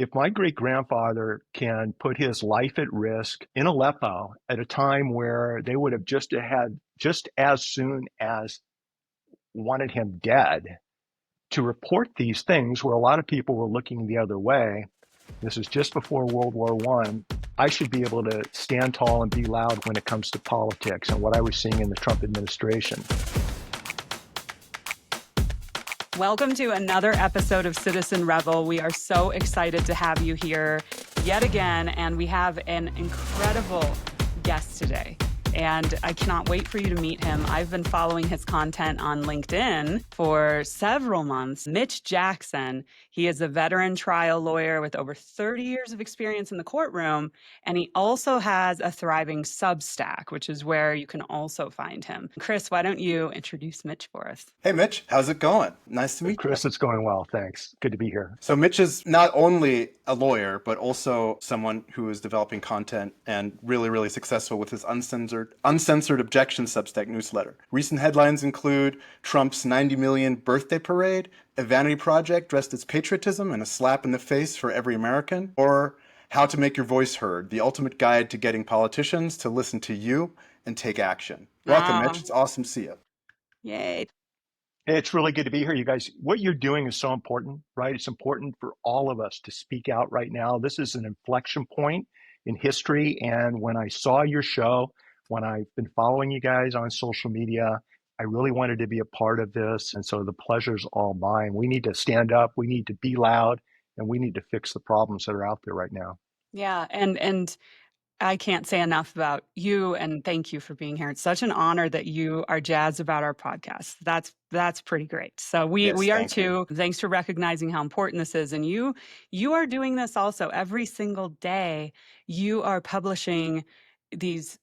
If my great grandfather can put his life at risk in Aleppo at a time where they would have just as soon as wanted him dead to report these things where a lot of people were looking the other way, this is just before World War I should be able to stand tall and be loud when it comes to politics and what I was seeing in the Trump administration. Welcome to another episode of Citizen Rebel. We are so excited to have you here yet again, and we have an incredible guest today. And I cannot wait for you to meet him. I've been following his content on LinkedIn for several months. Mitch Jackson, he is a veteran trial lawyer with over 30 years of experience in the courtroom. And he also has a thriving Substack, which is where you can also find him. Chris, why don't you introduce Mitch for us? Hey, Mitch, how's it going? Nice to meet you. Chris, it's going well. Thanks. Good to be here. So Mitch is not only a lawyer, but also someone who is developing content and really successful with his uncensored objection Substack newsletter. Recent headlines include Trump's 90 million birthday parade, a vanity project dressed as patriotism and a slap in the face for every American, or how to make your voice heard, the ultimate guide to getting politicians to listen to you and take action. Welcome, Mitch. It's awesome to see you. Yay. It's really good to be here, you guys. What you're doing is so important, right? It's important for all of us to speak out right now. This is an inflection point in history. And when I saw your show, when I've been following you guys on social media, I really wanted to be a part of this. And so the pleasure's all mine. We need to stand up, we need to be loud, and we need to fix the problems that are out there right now. Yeah, and I can't say enough about you, and thank you for being here. It's such an honor that you are jazzed about our podcast. That's pretty great. So we are too. Thanks for recognizing how important this is. And you are doing this also every single day. You are publishing these,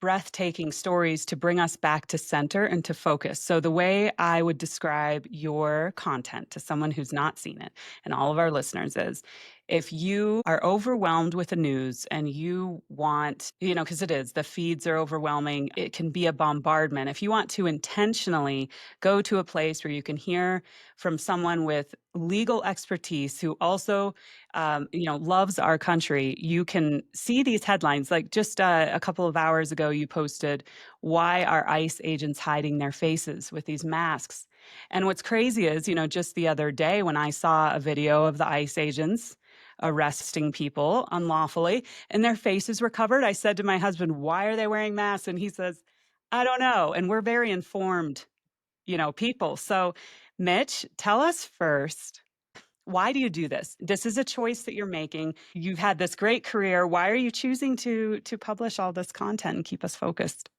breathtaking stories to bring us back to center and to focus. So the way I would describe your content to someone who's not seen it, and all of our listeners, is if you are overwhelmed with the news and you want, because the feeds are overwhelming, it can be a bombardment. If you want to intentionally go to a place where you can hear from someone with legal expertise who also, loves our country, you can see these headlines. Like just a couple of hours ago, you posted, "Why are ICE agents hiding their faces with these masks?" And what's crazy is, just the other day when I saw a video of the ICE agents arresting people unlawfully and their faces were covered, I said to my husband, "Why are they wearing masks?" And he says, "I don't know." And we're very informed, people. So Mitch, tell us first, why do you do this? This is a choice that you're making. You've had this great career. Why are you choosing to publish all this content and keep us focused?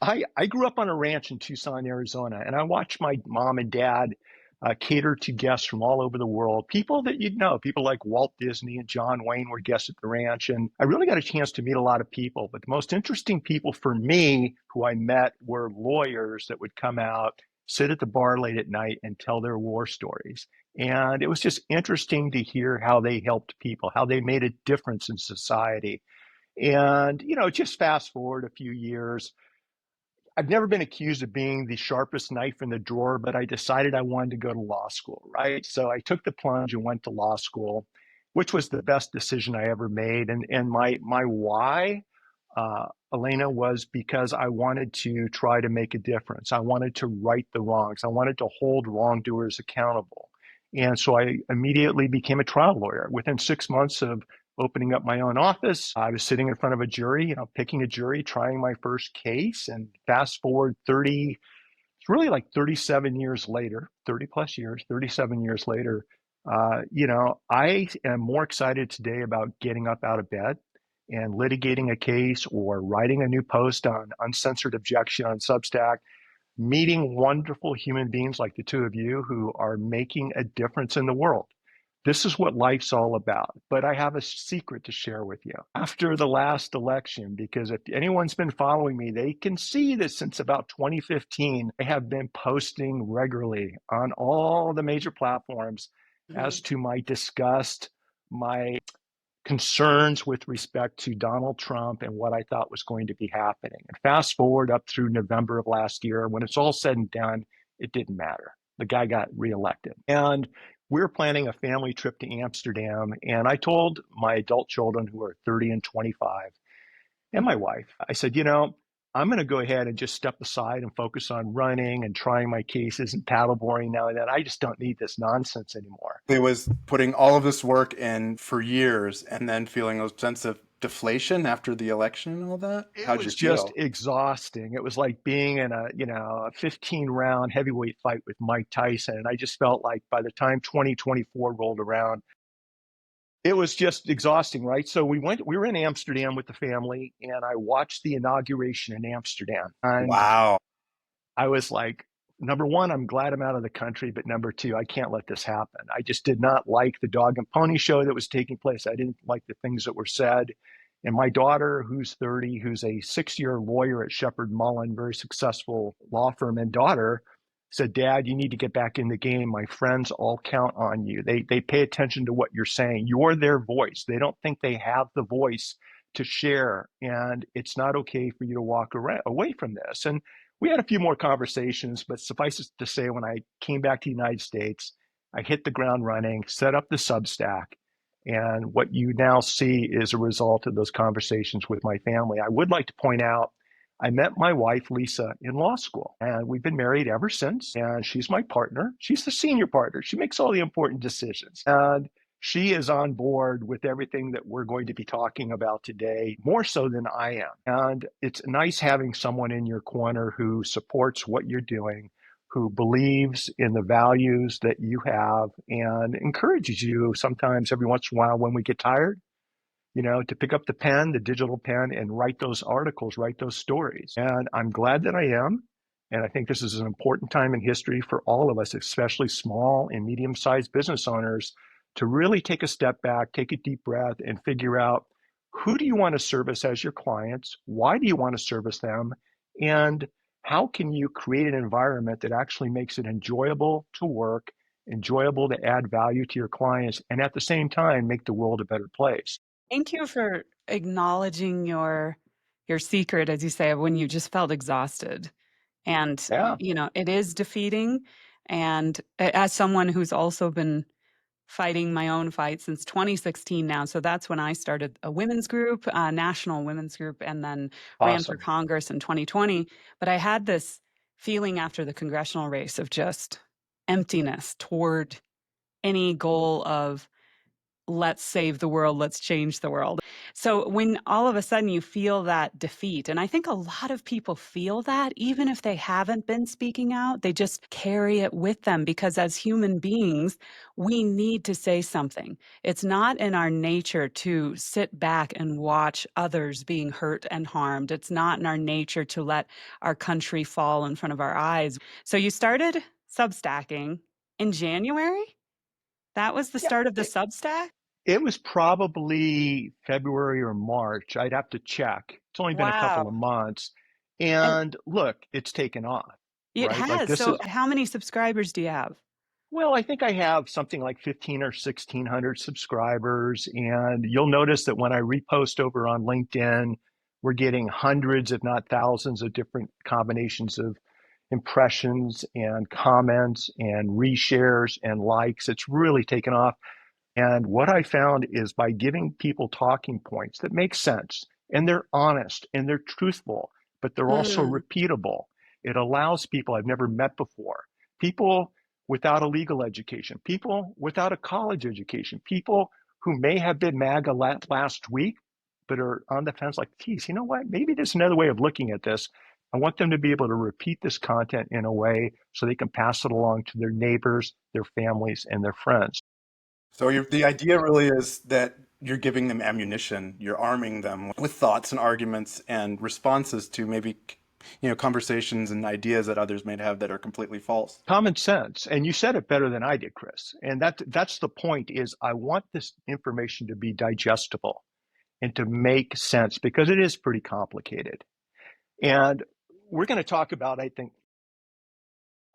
I grew up on a ranch in Tucson, Arizona, and I watched my mom and dad cater to guests from all over the world. People that you'd know, people like Walt Disney and John Wayne were guests at the ranch. And I really got a chance to meet a lot of people. But the most interesting people for me who I met were lawyers that would come out, sit at the bar late at night and tell their war stories. And it was just interesting to hear how they helped people, how they made a difference in society. And, just fast forward a few years. I've never been accused of being the sharpest knife in the drawer, but I decided I wanted to go to law school, right? So I took the plunge and went to law school, which was the best decision I ever made. And my why, Elena, was because I wanted to try to make a difference. I wanted to right the wrongs. I wanted to hold wrongdoers accountable. And so I immediately became a trial lawyer. Within 6 months of opening up my own office, I was sitting in front of a jury, picking a jury, trying my first case. And fast forward 37 years later, 30 plus years, 37 years later, I am more excited today about getting up out of bed and litigating a case or writing a new post on uncensored objection on Substack, meeting wonderful human beings like the two of you who are making a difference in the world. This is what life's all about. But I have a secret to share with you. After the last election, because if anyone's been following me, they can see that since about 2015, I have been posting regularly on all the major platforms as to my disgust, my concerns with respect to Donald Trump and what I thought was going to be happening. And fast forward up through November of last year, when it's all said and done, it didn't matter. The guy got reelected. And We were planning a family trip to Amsterdam, and I told my adult children who are 30 and 25 and my wife, I said, I'm going to go ahead and just step aside and focus on running and trying my cases and paddleboarding now and then. I just don't need this nonsense anymore. It was putting all of this work in for years and then feeling a sense of deflation after the election and all that. It How'd you was just feel? exhausting. It was like being in a 15 round heavyweight fight with Mike Tyson. And I just felt like by the time 2024 rolled around, it was just exhausting, right? So we were in Amsterdam with the family, and I watched the inauguration in Amsterdam. And Wow. I was like, number one, I'm glad I'm out of the country, but number two, I can't let this happen. I just did not like the dog and pony show that was taking place. I didn't like the things that were said. And my daughter, who's 30, who's a 6-year lawyer at Shepherd Mullen, very successful law firm, and daughter said, Dad, you need to get back in the game. My friends all count on you. They pay attention to what you're saying. You're their voice. They don't think they have the voice to share. And it's not okay for you to walk away from this. And we had a few more conversations, but suffice it to say, when I came back to the United States, I hit the ground running, set up the Substack. And what you now see is a result of those conversations with my family. I would like to point out, I met my wife, Lisa, in law school, and we've been married ever since. And she's my partner. She's the senior partner. She makes all the important decisions. And she is on board with everything that we're going to be talking about today, more so than I am. And it's nice having someone in your corner who supports what you're doing, who believes in the values that you have and encourages you sometimes every once in a while when we get tired, to pick up the pen, the digital pen, and write those articles, write those stories. And I'm glad that I am. And I think this is an important time in history for all of us, especially small and medium-sized business owners, to really take a step back, take a deep breath, and figure out, who do you want to service as your clients? Why do you want to service them? And how can you create an environment that actually makes it enjoyable to work, enjoyable to add value to your clients, and at the same time, make the world a better place? Thank you for acknowledging your secret, as you say, of when you just felt exhausted. And, Yeah, it is defeating. And as someone who's also been fighting my own fight since 2016 now, so that's when I started a women's group, a national women's group, and then ran for awesome. Congress in 2020. But I had this feeling after the congressional race of just emptiness toward any goal of, let's save the world, let's change the world. So when all of a sudden you feel that defeat, and I think a lot of people feel that, even if they haven't been speaking out, they just carry it with them, because as human beings, we need to say something. It's not in our nature to sit back and watch others being hurt and harmed. It's not in our nature to let our country fall in front of our eyes. So you started Substacking in January? That was the Yeah, start of the Substack? it was probably February or March. I'd have to check. It's only been a couple of Wow. months. And And look, it's taken off, it right? Like has. this So is, how many subscribers do you have? well, I think I have something like 15 or 1600 subscribers. And you'll notice that when I repost over on LinkedIn, we're getting hundreds, if not thousands, of different combinations of impressions and comments and reshares and likes. It's really taken off. And what I found is by giving people talking points that make sense, and they're honest and they're truthful, but they're also Mm. repeatable, it allows people I've never met before, people without a legal education, people without a college education, people who may have been MAGA last week, but are on the fence like, geez, you know what? Maybe there's another way of looking at this. I want them to be able to repeat this content in a way so they can pass it along to their neighbors, their families, and their friends. So the idea really is that you're giving them ammunition, you're arming them with thoughts and arguments and responses to maybe, conversations and ideas that others may have that are completely false. Common sense. And you said it better than I did, Chris. And that's the point is I want this information to be digestible and to make sense because it is pretty complicated. And we're going to talk about, I think,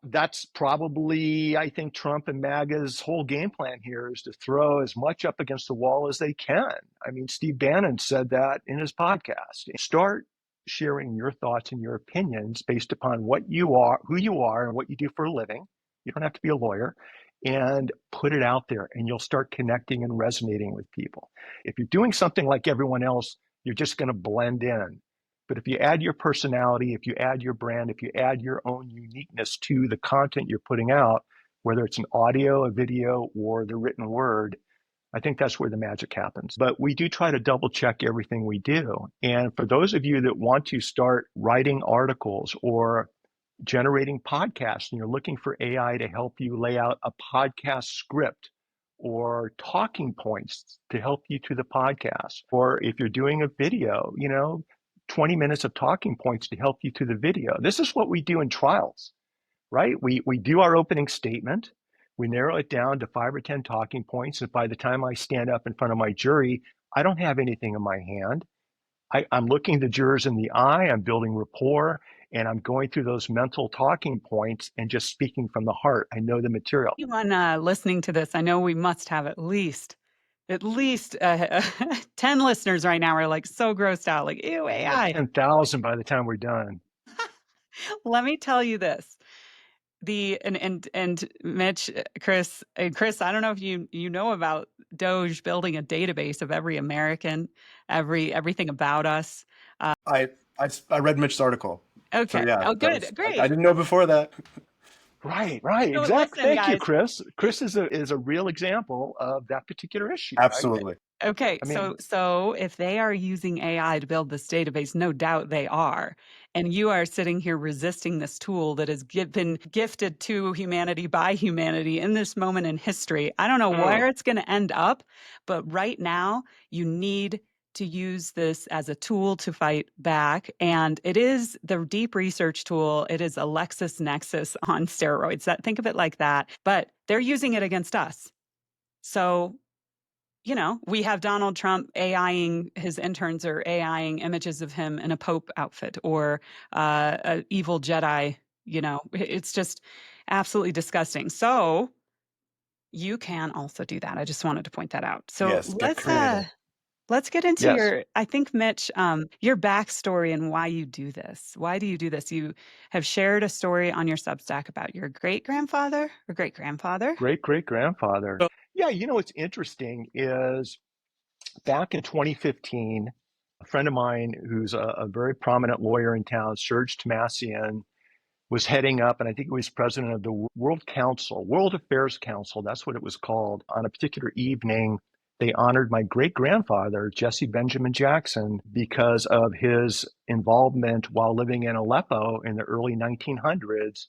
that's probably, I think, Trump and MAGA's whole game plan here is to throw as much up against the wall as they can. I mean, Steve Bannon said that in his podcast. Start sharing your thoughts and your opinions based upon what you are, who you are, and what you do for a living. You don't have to be a lawyer. and put it out there, and you'll start connecting and resonating with people. If you're doing something like everyone else, you're just going to blend in. But if you add your personality, if you add your brand, if you add your own uniqueness to the content you're putting out, whether it's an audio, a video, or the written word, I think that's where the magic happens. But we do try to double check everything we do. And for those of you that want to start writing articles or generating podcasts and you're looking for AI to help you lay out a podcast script or talking points to help you to the podcast, or if you're doing a video, 20 minutes of talking points to help you to the video. This is what we do in trials, right? We do our opening statement. We narrow it down to 5 or 10 talking points. And by the time I stand up in front of my jury, I don't have anything in my hand. I'm looking the jurors in the eye, I'm building rapport, and I'm going through those mental talking points and just speaking from the heart. I know the material. Anyone listening to this, I know we must have at least 10 listeners right now are like so grossed out, like, ew, AI. 10,000 by the time we're done. Let me tell you this. And Mitch, Chris, I don't know if you know about Doge building a database of every American, everything about us. I read Mitch's article. Okay. So yeah, Oh, good. Great. I didn't know before that. Right. So Exactly. listen, Thank you, guys. Chris. Chris is a real example of that particular issue. Absolutely. Okay, I mean, so if they are using AI to build this database, no doubt they are. And you are sitting here resisting this tool that has been gifted to humanity by humanity in this moment in history. I don't know where it's going to end up, but right now you need to use this as a tool to fight back. And it is the deep research tool. It is a LexisNexis on steroids. Think of it like that. But they're using it against us. So we have Donald Trump AIing his interns or AIing images of him in a Pope outfit or an evil Jedi. It's just absolutely disgusting. So you can also do that. I just wanted to point that out. So Yes, get creative. let's get into yes. I think, Mitch, your backstory and why you do this. Why do you do this? You have shared a story on your Substack about your great-grandfather or great-grandfather. Great-great-grandfather. Yeah, what's interesting is back in 2015, a friend of mine who's a very prominent lawyer in town, Serge Tomasian, was heading up, and I think he was president of the World Affairs Council, that's what it was called. On a particular evening, they honored my great-grandfather, Jesse Benjamin Jackson, because of his involvement while living in Aleppo in the early 1900s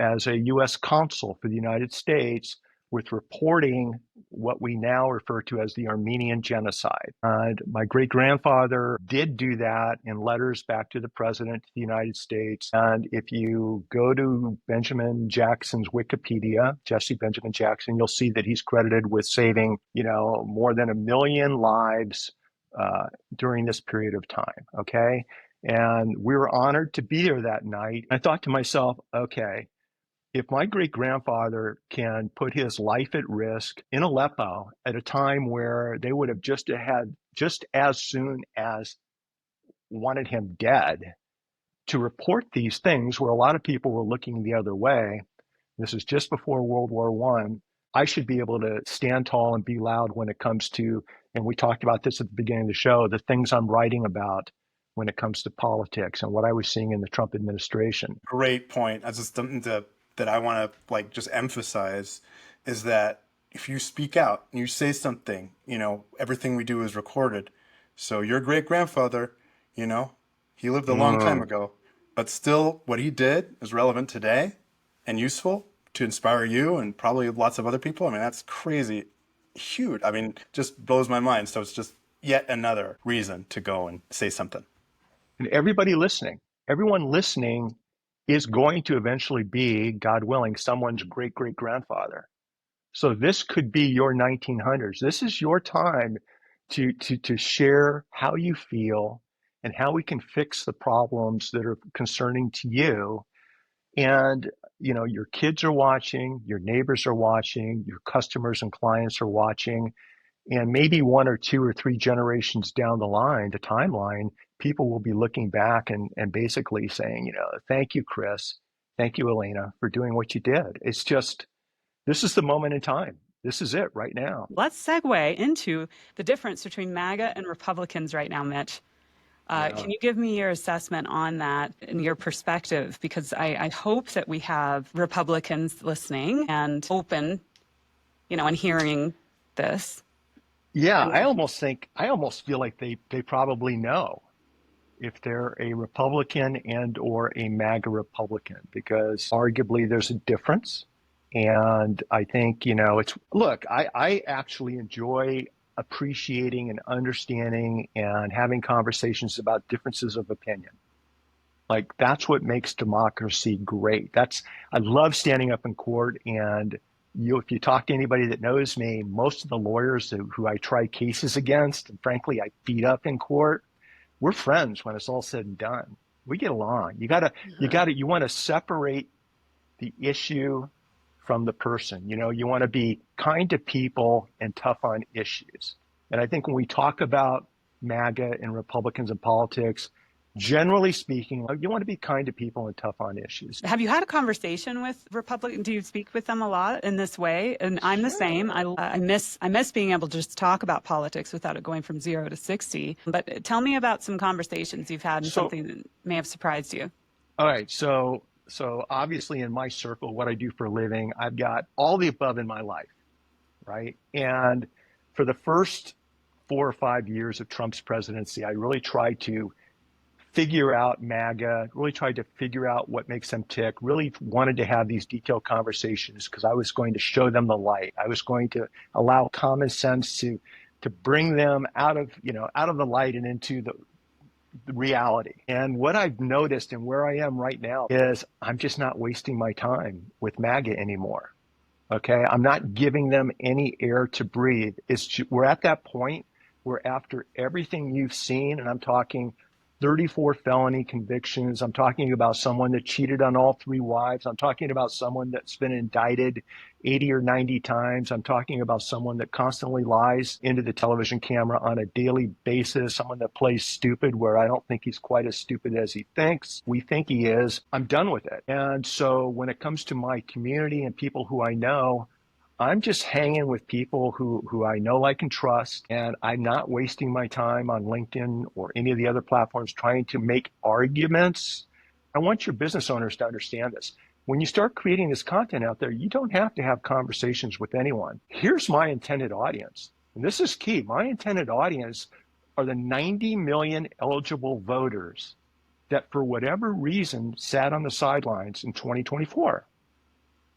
as a U.S. consul for the United States with reporting what we now refer to as the Armenian genocide. And my great grandfather did do that in letters back to the president of the United States. And if you go to Benjamin Jackson's Wikipedia, Jesse Benjamin Jackson, you'll see that he's credited with saving, more than 1 million lives during this period of time. Okay. And we were honored to be there that night. I thought to myself, okay, if my great grandfather can put his life at risk in Aleppo at a time where they would have just as soon as wanted him dead to report these things where a lot of people were looking the other way, this is just before World War One, I should be able to stand tall and be loud when it comes to, and we talked about this at the beginning of the show, the things I'm writing about when it comes to politics and what I was seeing in the Trump administration. Great point. That's just something that I want to just emphasize is that if you speak out and you say something, everything we do is recorded. So your great grandfather, he lived a long time ago, but still what he did is relevant today and useful to inspire you and probably lots of other people. I mean, that's crazy, huge. I mean, just blows my mind. So it's just yet another reason to go and say something. And everyone listening is going to eventually be, God willing, someone's great-great-grandfather. So this could be your 1900s. This is your time to share how you feel and how we can fix the problems that are concerning to you. And, your kids are watching, your neighbors are watching, your customers and clients are watching. And maybe 1 or 2 or 3 generations down the line, the timeline, people will be looking back and basically saying, thank you, Chris. Thank you, Elena, for doing what you did. It's just, This is the moment in time. This is it right now. Let's segue into the difference between MAGA and Republicans right now, Mitch. Can you give me your assessment on that and your perspective? Because I hope that we have Republicans listening and open, and hearing this. Yeah, I almost feel like they probably know if they're a Republican and or a MAGA Republican, because arguably there's a difference. And I think, I actually enjoy appreciating and understanding and having conversations about differences of opinion. Like, that's what makes democracy great. I love standing up in court, and if you talk to anybody that knows me, most of the lawyers who I try cases against, and frankly, I beat up in court, we're friends when it's all said and done. We get along. You want to separate the issue from the person. You want to be kind to people and tough on issues. And I think when we talk about MAGA and Republicans in politics, generally speaking, you want to be kind to people and tough on issues. Have you had a conversation with Republicans? Do you speak with them a lot in this way? And I'm the same. I miss being able to just talk about politics without it going from 0 to 60. But tell me about some conversations you've had and something that may have surprised you. All right. So obviously in my circle, what I do for a living, I've got all the above in my life, right? And for the first 4 or 5 years of Trump's presidency, I really tried to figure out MAGA, really tried to figure out what makes them tick, really wanted to have these detailed conversations because I was going to show them the light. I was going to allow common sense to bring them out of the light and into the reality. And what I've noticed and where I am right now is I'm just not wasting my time with MAGA anymore. Okay. I'm not giving them any air to breathe. We're at that point where after everything you've seen, and I'm talking 34 felony convictions. I'm talking about someone that cheated on all 3 wives. I'm talking about someone that's been indicted 80 or 90 times. I'm talking about someone that constantly lies into the television camera on a daily basis, someone that plays stupid where I don't think he's quite as stupid as we think he is. I'm done with it. And so when it comes to my community and people who I know, I'm just hanging with people who I know, like, and trust, and I'm not wasting my time on LinkedIn or any of the other platforms trying to make arguments. I want your business owners to understand this. When you start creating this content out there, you don't have to have conversations with anyone. Here's my intended audience, and this is key. My intended audience are the 90 million eligible voters that, for whatever reason, sat on the sidelines in 2024.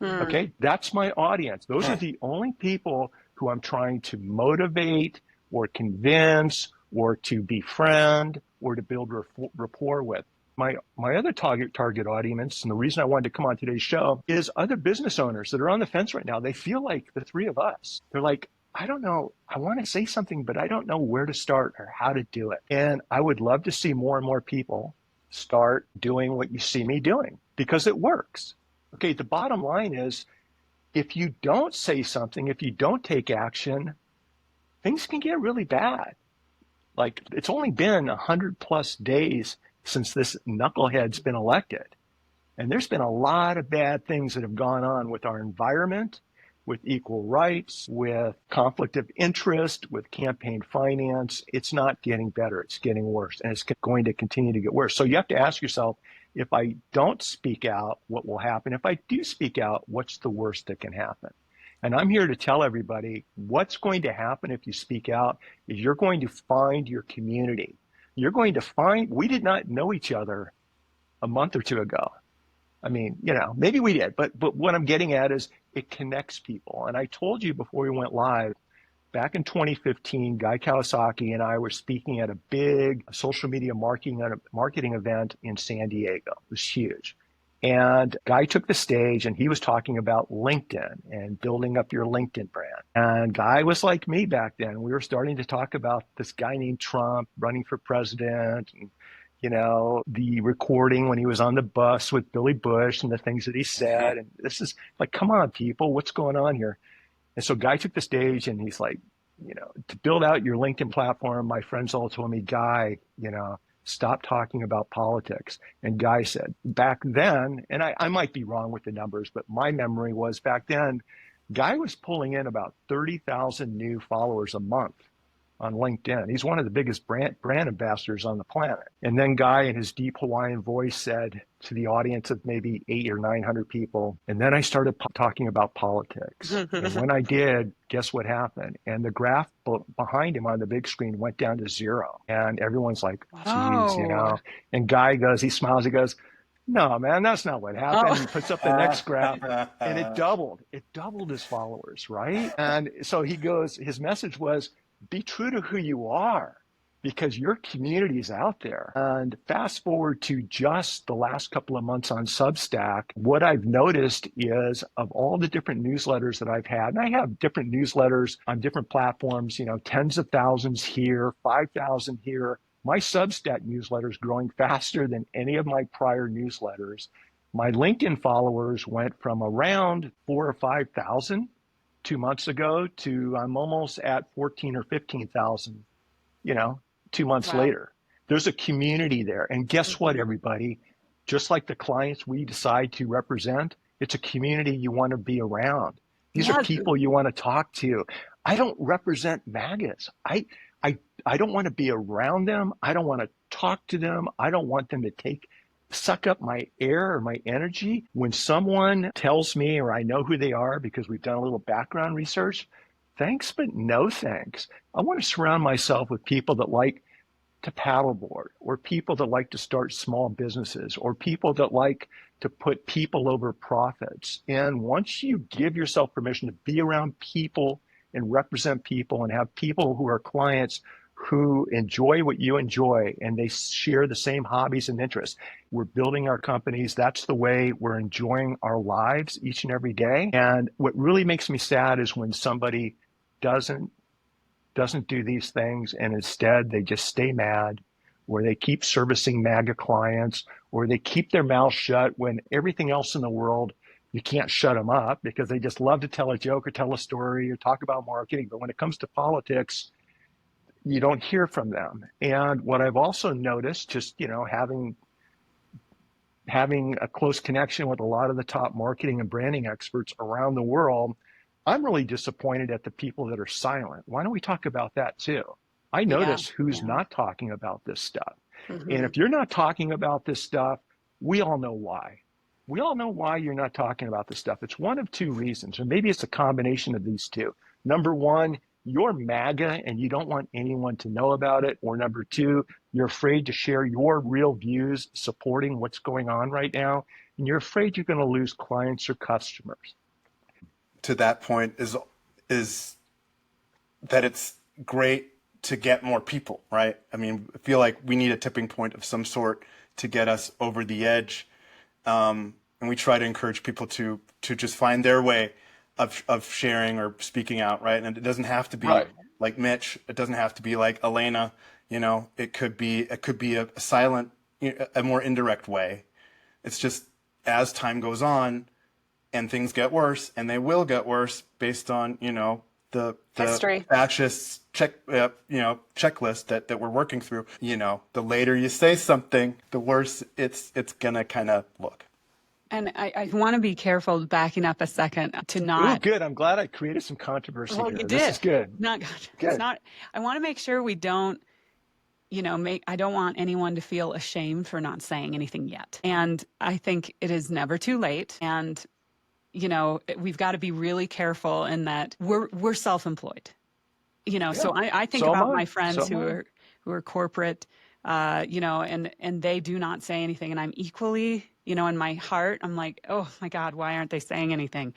Okay, that's my audience. Those are the only people who I'm trying to motivate or convince or to befriend or to build rapport with. My other target audience, and the reason I wanted to come on today's show, is other business owners that are on the fence right now. They feel like the 3 of us. They're like, I don't know, I want to say something, but I don't know where to start or how to do it. And I would love to see more and more people start doing what you see me doing, because it works. Okay, the bottom line is, if you don't say something, if you don't take action, things can get really bad. Like, it's only been 100+ days since this knucklehead's been elected. And there's been a lot of bad things that have gone on with our environment, with equal rights, with conflict of interest, with campaign finance. It's not getting better. It's getting worse. And it's going to continue to get worse. So you have to ask yourself, if I don't speak out, what will happen? If I do speak out, what's the worst that can happen? And I'm here to tell everybody what's going to happen if you speak out is you're going to find your community. You're going to find, we did not know each other a month or 2 ago. I mean, maybe we did, but what I'm getting at is it connects people. And I told you before we went live, back in 2015, Guy Kawasaki and I were speaking at a big social media marketing event in San Diego. It was huge. And Guy took the stage and he was talking about LinkedIn and building up your LinkedIn brand. And Guy was like me back then. We were starting to talk about this guy named Trump running for president, and the recording when he was on the bus with Billy Bush and the things that he said. And this is like, come on, people, what's going on here? And so Guy took the stage and he's like, to build out your LinkedIn platform, my friends all told me, Guy, stop talking about politics. And Guy said back then, and I might be wrong with the numbers, but my memory was back then, Guy was pulling in about 30,000 new followers a month on LinkedIn. He's one of the biggest brand ambassadors on the planet. And then Guy, in his deep Hawaiian voice, said to the audience of maybe 800 or 900 people, and then I started talking about politics. And when I did, guess what happened? And the graph behind him on the big screen went down to 0. And everyone's like, geez, you know. And Guy goes, he smiles, he goes, no, man, that's not what happened. He puts up the next graph and it doubled. It doubled his followers, right? And so he goes, his message was, be true to who you are because your community is out there. And fast forward to just the last couple of months on Substack, what I've noticed is of all the different newsletters that I've had, and I have different newsletters on different platforms, you know, tens of thousands here, 5,000 here. My Substack newsletter is growing faster than any of my prior newsletters. My LinkedIn followers went from around 4,000 or 5,000 2 months ago to I'm almost at 14 or 15,000, you know, 2 months later. There's a community there. And guess what, everybody? Just like the clients we decide to represent, it's a community you want to be around. These are people you want to talk to. I don't represent MAGAs. I don't want to be around them. I don't want to talk to them. I don't want them to suck up my air or my energy. When someone tells me or I know who they are because we've done a little background research, thanks, but no thanks. I want to surround myself with people that like to paddleboard, or people that like to start small businesses, or people that like to put people over profits. And once you give yourself permission to be around people and represent people and have people who are clients who enjoy what you enjoy and they share the same hobbies and interests. We're building our companies. That's the way we're enjoying our lives each and every day. And what really makes me sad is when somebody doesn't do these things and instead they just stay mad, or they keep servicing MAGA clients, or they keep their mouth shut when everything else in the world, you can't shut them up because they just love to tell a joke or tell a story or talk about marketing. But when it comes to politics, you don't hear from them. And what I've also noticed, just, you know, having a close connection with a lot of the top marketing and branding experts around the world, I'm really disappointed at the people that are silent. Why don't we talk about that too? I notice who's not talking about this stuff. And if you're not talking about this stuff, we all know why. We all know why you're not talking about this stuff. It's one of two reasons, or maybe it's a combination of these two. Number one, you're MAGA and you don't want anyone to know about it. Or number two, you're afraid to share your real views supporting what's going on right now. And you're afraid you're going to lose clients or customers. To that point is that it's great to get more people, right? I mean, I feel like we need a tipping point of some sort to get us over the edge. And we try to encourage people to just find their way of sharing or speaking out, right? And it doesn't have to be like Mitch. It doesn't have to be like Elena. You know, it could be a silent, a more indirect way. It's just as time goes on and things get worse, and they will get worse based on, you know, the fascist checklist that we're working through. You know, the later you say something, the worse it's gonna kind of look. And I want to be careful backing up a second to not. Ooh, good. I'm glad I created some controversy here. You did. This is good. Not good. It's not. I want to make sure we don't, you know, I don't want anyone to feel ashamed for not saying anything yet. And I think it is never too late. And, you know, we've got to be really careful in that we're self-employed. You know, so I think about my friends who are corporate, you know, and they do not say anything, and I'm equally, you know, in my heart, I'm like, oh my God, why aren't they saying anything?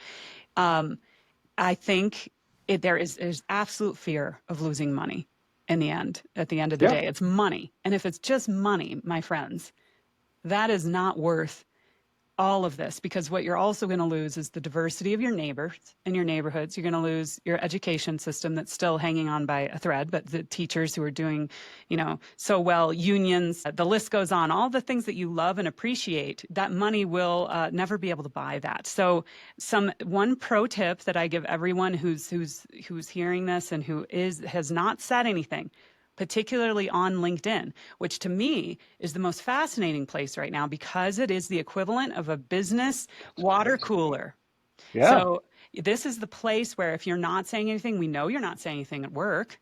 I think there's absolute fear of losing money in the end. At the end of the day, it's money. And if it's just money, my friends, that is not worth all of this, because what you're also going to lose is the diversity of your neighbors and your neighborhoods. You're going to lose your education system that's still hanging on by a thread, but the teachers who are doing, you know, so well, unions, the list goes on, all the things that you love and appreciate, that money will never be able to buy that. So one pro tip that I give everyone who's hearing this and who has not said anything, particularly on LinkedIn, which to me is the most fascinating place right now because it is the equivalent of a business water cooler. Yeah. So This is the place where if you're not saying anything, we know you're not saying anything at work.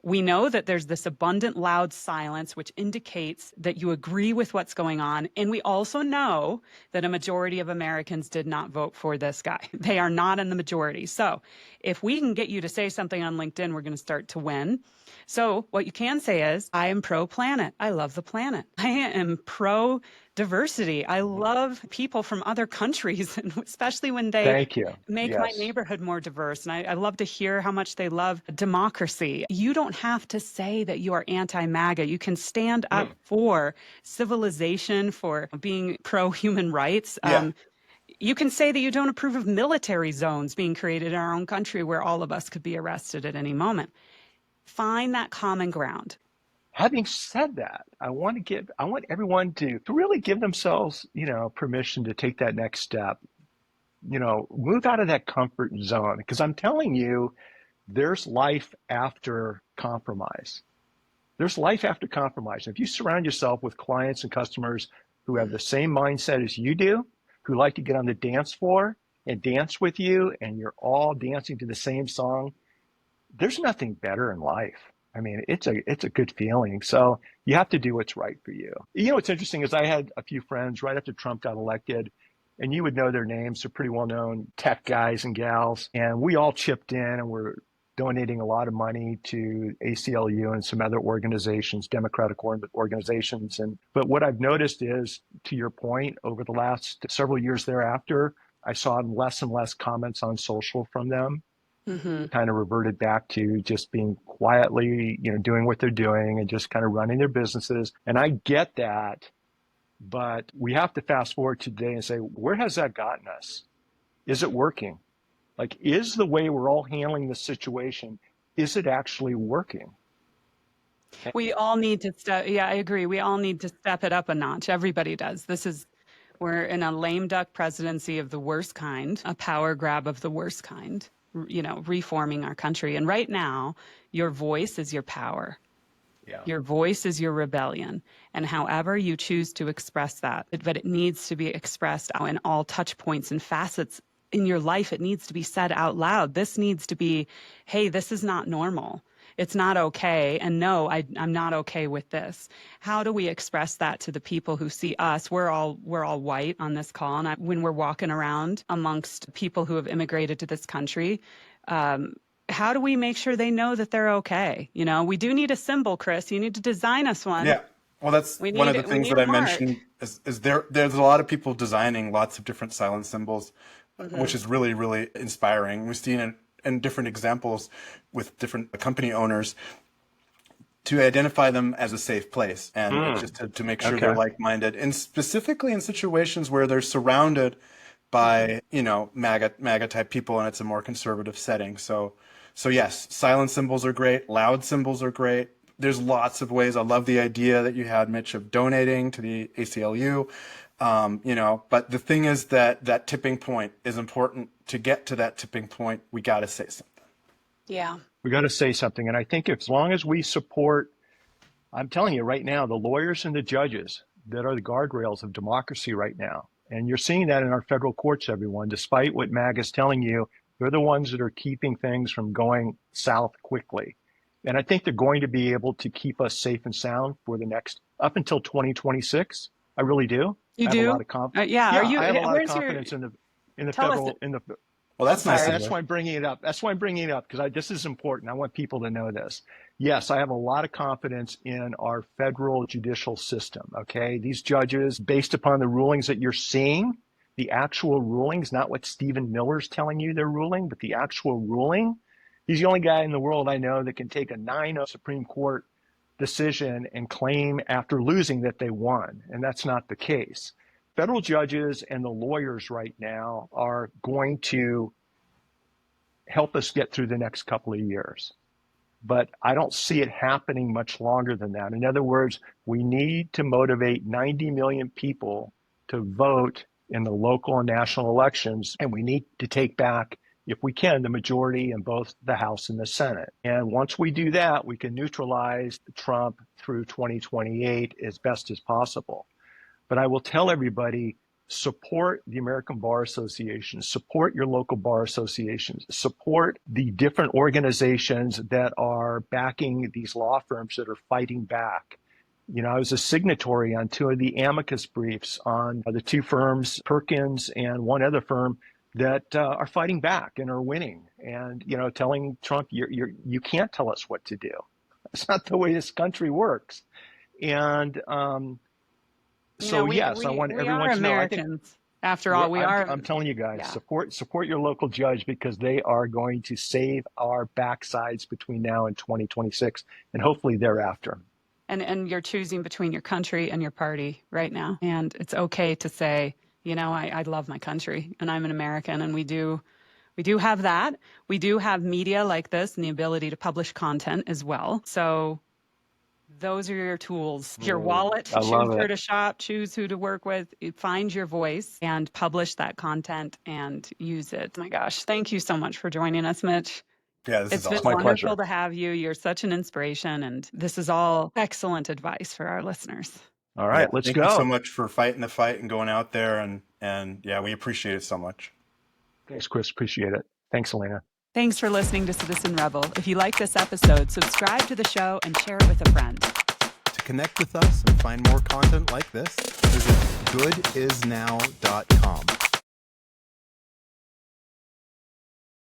We know that there's this abundant loud silence, which indicates that you agree with what's going on. And we also know that a majority of Americans did not vote for this guy. They are not in the majority. So if we can get you to say something on LinkedIn, we're going to start to win. So what you can say is, I am pro-planet. I love the planet. I am pro-diversity. I love people from other countries, especially when they Thank you. make my neighborhood more diverse. And I love to hear how much they love democracy. You don't have to say that you are anti-MAGA. You can stand up for civilization, for being pro-human rights. Yeah. You can say that you don't approve of military zones being created in our own country where all of us could be arrested at any moment. Find that common ground. Having said that, I want everyone to really give themselves, permission to take that next step. Move out of that comfort zone, because I'm telling you, there's life after compromise. There's life after compromise. If you surround yourself with clients and customers who have the same mindset as you do, who like to get on the dance floor and dance with you, and you're all dancing to the same song, there's nothing better in life. I mean, it's a good feeling. So you have to do what's right for you. What's interesting is I had a few friends right after Trump got elected, and you would know their names. They're pretty well-known tech guys and gals. And we all chipped in, and we're donating a lot of money to ACLU and some other organizations, democratic organizations. But what I've noticed is, to your point, over the last several years thereafter, I saw less and less comments on social from them. Kind of reverted back to just being quietly, doing what they're doing and just kind of running their businesses. And I get that, but we have to fast forward to today and say, where has that gotten us? Is it working? Like, is the way we're all handling the situation, is it actually working? We all need to I agree. We all need to step it up a notch. Everybody does. We're in a lame duck presidency of the worst kind, a power grab of the worst kind. Reforming our country. And right now, your voice is your power. Yeah. Your voice is your rebellion. And however you choose to express that, but it needs to be expressed in all touch points and facets in your life. It needs to be said out loud. This needs to be, hey, this is not normal. It's not okay. And no, I'm not okay with this. How do we express that to the people who see us? We're all white on this call. And when we're walking around amongst people who have immigrated to this country, how do we make sure they know that they're okay? We do need a symbol, Chris. You need to design us one. Yeah. Well, that's one of the things that I mentioned is there's a lot of people designing lots of different silent symbols, which is really, really inspiring. We've seen it in different examples with different company owners to identify them as a safe place and just to make sure they're like-minded, and specifically in situations where they're surrounded by, MAGA type people and it's a more conservative setting. So yes, silent symbols are great. Loud symbols are great. There's lots of ways. I love the idea that you had, Mitch, of donating to the ACLU. But the thing is that tipping point is important. To get to that tipping point, we got to say something. Yeah. We got to say something. And I think as long as we support, I'm telling you right now, the lawyers and the judges that are the guardrails of democracy right now. And you're seeing that in our federal courts, everyone, despite what MAGA is telling you, they're the ones that are keeping things from going south quickly. And I think they're going to be able to keep us safe and sound for the next, up until 2026. I really do. You I do? have a lot of confidence. Yeah. I have a lot of confidence in the federal. Well, that's nice. That's why I'm bringing it up. That's why I'm bringing it up, because this is important. I want people to know this. Yes, I have a lot of confidence in our federal judicial system. Okay, these judges, based upon the rulings that you're seeing, the actual rulings, not what Stephen Miller's telling you they're ruling, but the actual ruling. He's the only guy in the world I know that can take a 9-0 Supreme Court decision and claim after losing that they won, and that's not the case. Federal judges and the lawyers right now are going to help us get through the next couple of years. But I don't see it happening much longer than that. In other words, we need to motivate 90 million people to vote in the local and national elections, and we need to take back, if we can, the majority in both the House and the Senate. And once we do that, we can neutralize Trump through 2028 as best as possible. But I will tell everybody, support the American Bar Association, support your local bar associations, support the different organizations that are backing these law firms that are fighting back. You know, I was a signatory on 2 of the amicus briefs on the 2 firms, Perkins and one other firm, that are fighting back and are winning, and you know, telling Trump, you can't tell us what to do. That's not the way this country works. And so yes, I want everyone to know. I think Americans. After all, I'm telling you guys, support your local judge, because they are going to save our backsides between now and 2026, and hopefully thereafter. And you're choosing between your country and your party right now. And it's okay to say, you know, I love my country and I'm an American, and we do have that. We do have media like this and the ability to publish content as well. So those are your tools. Your wallet, choose where to shop, choose who to work with, find your voice and publish that content and use it. Oh my gosh, thank you so much for joining us, Mitch. Yeah, this is awesome. It's been wonderful to have you. You're such an inspiration, and this is all excellent advice for our listeners. All right, let's go. Thank you so much for fighting the fight and going out there, and yeah, we appreciate it so much. Thanks, Chris. Appreciate it. Thanks, Elena. Thanks for listening to Citizen Rebel. If you like this episode, subscribe to the show and share it with a friend. To connect with us and find more content like this, visit goodisnow.com.